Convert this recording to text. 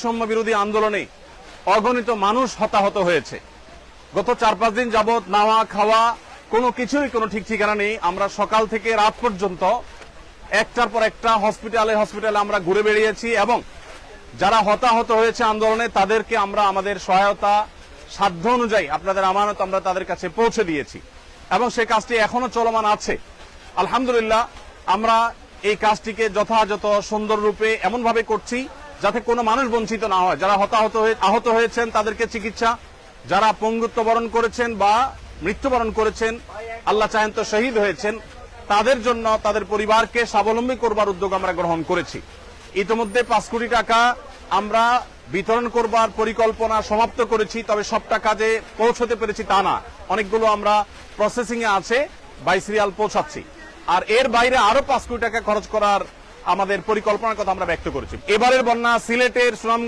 বৈষম্য বিরোধী আন্দোলনে অগণিত মানুষ হতাহত হয়েছে। গত 4-5 দিন যাবত নাওয়া খাওয়া কোনো কিছুই কোনো ঠিক ঠিকানা নেই। আমরা সকাল থেকে রাত পর্যন্ত একটার পর একটা হসপিটালে আমরা ঘুরে বেরিয়েছি এবং যারা হতাহত হয়েছে আন্দোলনে তাদেরকে আমরা আমাদের সহায়তা সাধ্য অনুযায়ী আপনাদের আমানত আমরা তাদের কাছে পৌঁছে দিয়েছি এবং সেই কাজটি এখনো চলমান আছে। আলহামদুলিল্লাহ আমরা এই কাজটিকে যথাযথ সুন্দর রূপে এমন ভাবে করছি যাতে কোনো মানুষ বঞ্চিত না হয়। যারা আহত হয়েছেন তাদেরকে চিকিৎসা, যারা পঙ্গুত্ব বরণ করেছেন বা মৃত্যুবরণ করেছেন, আল্লাহ চাহেন তো শহীদ হয়েছেন, তাদের জন্য তাদের পরিবারকে স্বাবলম্বী করবার উদ্যোগ আমরা গ্রহণ করেছি। ইতিমধ্যে 5 কোটি টাকা আমরা বিতরণ করবার পরিকল্পনা সমাপ্ত করেছি, তবে সব টাকা যে পৌঁছতে পেরেছি তা না, অনেকগুলো আমরা প্রসেসিং এ আছে, বাই সিরিয়াল পৌঁছাচ্ছি। আর এর বাইরে আরো 5 কোটি টাকা খরচ করার আমাদের পরিকল্পনার কথা আমরা ব্যক্ত করেছি। এবারের বন্যা সিলেটের সুনাম